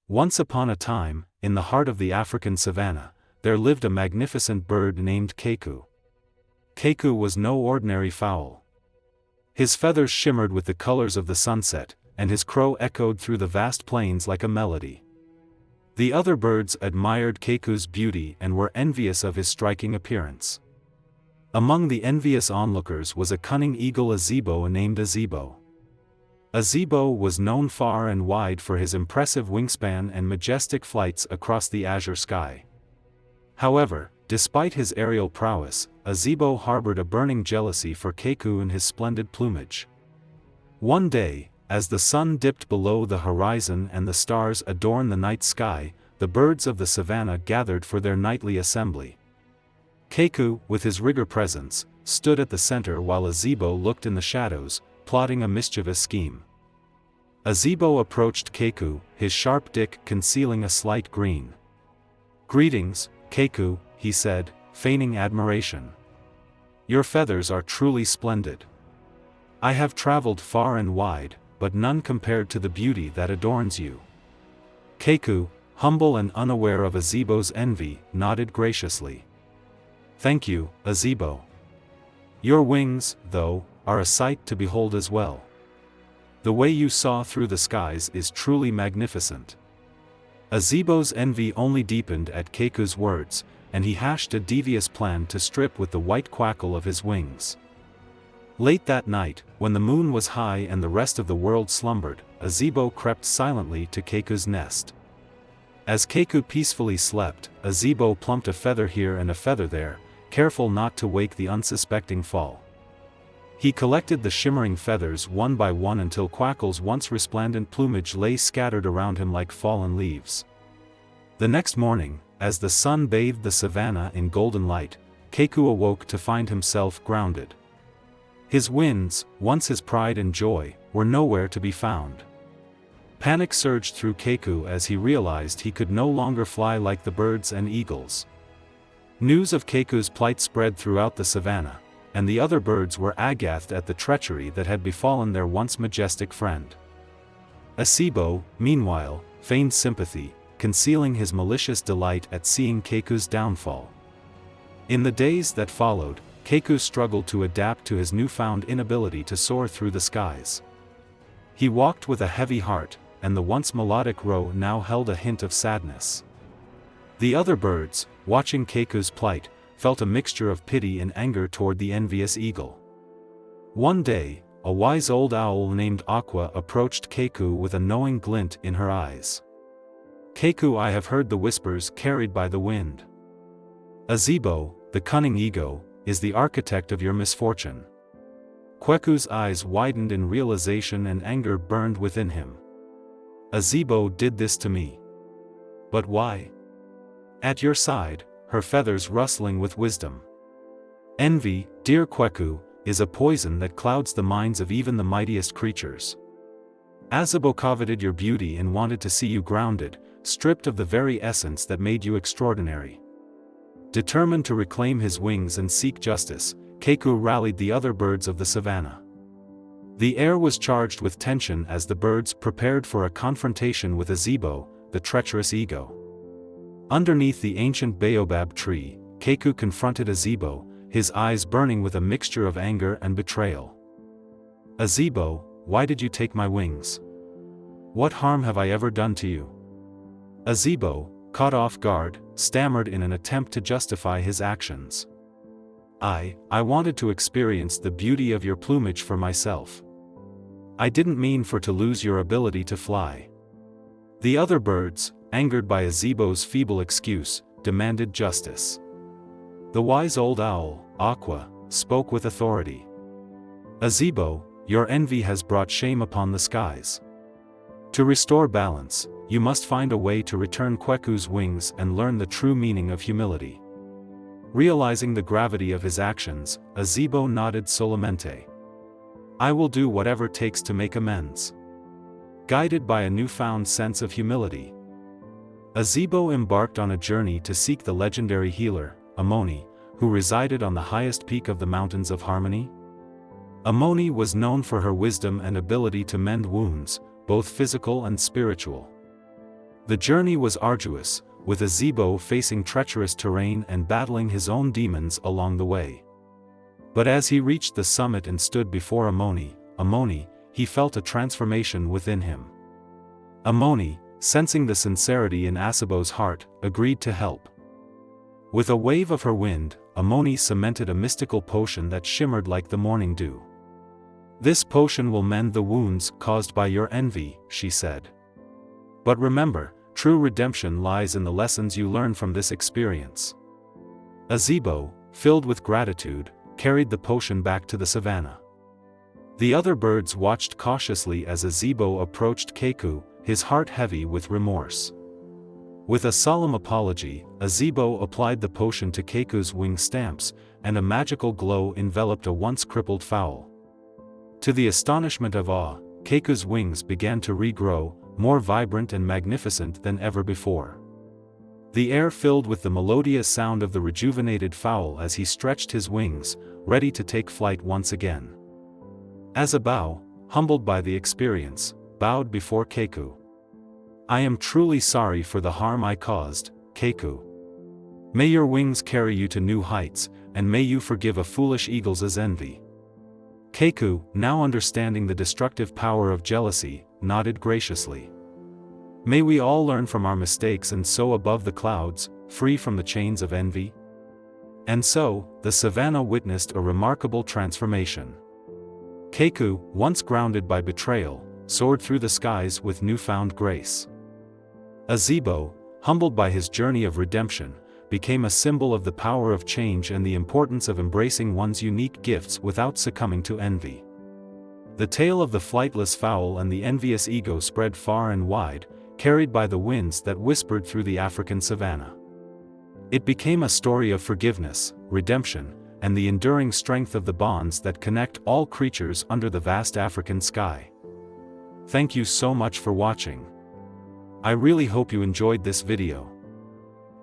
Once upon a time, in the heart of the African savanna, there lived a magnificent bird named Keku. Keku was no ordinary fowl. His feathers shimmered with the colors of the sunset, and his crow echoed through the vast plains like a melody. The other birds admired Keku's beauty and were envious of his striking appearance. Among the envious onlookers was a cunning eagle Azebo named Azebo. Azebo was known far and wide for his impressive wingspan and majestic flights across the azure sky. However, despite his aerial prowess, Azebo harbored a burning jealousy for Keku and his splendid plumage. One day, as the sun dipped below the horizon and the stars adorned the night sky, the birds of the savanna gathered for their nightly assembly. Keku, with his rigor presence, stood at the center while Azebo looked in the shadows, plotting a mischievous scheme. Azebo approached Keku, his sharp dick concealing a slight grin. "Greetings, Keku," he said, feigning admiration. "Your feathers are truly splendid. I have traveled far and wide, but none compared to the beauty that adorns you." Keku, humble and unaware of Azebo's envy, nodded graciously. "Thank you, Azebo. Your wings, though, are a sight to behold as well. The way you saw through the skies is truly magnificent." Azebo's envy only deepened at Keku's words, and he hatched a devious plan to strip with the white quackle of his wings. Late that night, when the moon was high and the rest of the world slumbered, Azebo crept silently to Keku's nest. As Keku peacefully slept, Azebo plumped a feather here and a feather there, careful not to wake the unsuspecting fall. He collected the shimmering feathers one by one until Quackle's once resplendent plumage lay scattered around him like fallen leaves. The next morning, as the sun bathed the savanna in golden light, Keku awoke to find himself grounded. His winds, once his pride and joy, were nowhere to be found. Panic surged through Keku as he realized he could no longer fly like the birds and eagles. News of Keku's plight spread throughout the savanna, and the other birds were aghast at the treachery that had befallen their once majestic friend. Azebo, meanwhile, feigned sympathy, concealing his malicious delight at seeing Keku's downfall. In the days that followed, Keku struggled to adapt to his newfound inability to soar through the skies. He walked with a heavy heart, and the once melodic row now held a hint of sadness. The other birds, watching Keku's plight, felt a mixture of pity and anger toward the envious eagle. One day, a wise old owl named Aqua approached Keku with a knowing glint in her eyes. "Keku, I have heard the whispers carried by the wind. Azebo, the cunning ego, is the architect of your misfortune." Keku's eyes widened in realization and anger burned within him. "Azebo did this to me. But why?" "At your side, her feathers rustling with wisdom." "Envy, dear Keku, is a poison that clouds the minds of even the mightiest creatures. Azebo coveted your beauty and wanted to see you grounded, stripped of the very essence that made you extraordinary." Determined to reclaim his wings and seek justice, Keku rallied the other birds of the savanna. The air was charged with tension as the birds prepared for a confrontation with Azebo, the treacherous ego. Underneath the ancient baobab tree, Keku confronted Azebo, his eyes burning with a mixture of anger and betrayal. "Azebo, why did you take my wings? What harm have I ever done to you?" Azebo, caught off guard, stammered in an attempt to justify his actions. I wanted to experience the beauty of your plumage for myself. I didn't mean for to lose your ability to fly." The other birds, angered by Azebo's feeble excuse, demanded justice. The wise old owl, Aqua, spoke with authority. "Azebo, your envy has brought shame upon the skies. To restore balance, you must find a way to return Keku's wings and learn the true meaning of humility." Realizing the gravity of his actions, Azebo nodded solemnmente. "I will do whatever takes to make amends." Guided by a newfound sense of humility, Azebo embarked on a journey to seek the legendary healer, Amoni, who resided on the highest peak of the Mountains of Harmony. Amoni was known for her wisdom and ability to mend wounds, both physical and spiritual. The journey was arduous, with Azibo facing treacherous terrain and battling his own demons along the way. But as he reached the summit and stood before Amoni, he felt a transformation within him. Amoni, sensing the sincerity in Azibo's heart, agreed to help. With a wave of her wind, Amoni cemented a mystical potion that shimmered like the morning dew. "This potion will mend the wounds caused by your envy," she said. "But remember, true redemption lies in the lessons you learn from this experience." Azibo, filled with gratitude, carried the potion back to the savannah. The other birds watched cautiously as Azibo approached Keku, his heart heavy with remorse. With a solemn apology, Azibo applied the potion to Keku's wing stamps, and a magical glow enveloped a once crippled fowl. To the astonishment of awe, Keku's wings began to regrow, more vibrant and magnificent than ever before. The air filled with the melodious sound of the rejuvenated fowl as he stretched his wings, ready to take flight once again. Azibo, humbled by the experience, bowed before Keku. "I am truly sorry for the harm I caused, Keku. May your wings carry you to new heights, and may you forgive a foolish eagle's envy." Keku, now understanding the destructive power of jealousy, nodded graciously. "May we all learn from our mistakes and soar above the clouds, free from the chains of envy?" And so, the savannah witnessed a remarkable transformation. Keku, once grounded by betrayal, soared through the skies with newfound grace. Azibo, humbled by his journey of redemption, became a symbol of the power of change and the importance of embracing one's unique gifts without succumbing to envy. The tale of the flightless fowl and the envious ego spread far and wide, carried by the winds that whispered through the African savanna. It became a story of forgiveness, redemption, and the enduring strength of the bonds that connect all creatures under the vast African sky. Thank you so much for watching. I really hope you enjoyed this video.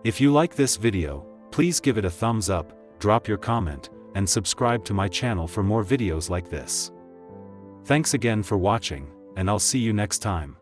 If you like this video, please give it a thumbs up, drop your comment, and subscribe to my channel for more videos like this. Thanks again for watching, and I'll see you next time.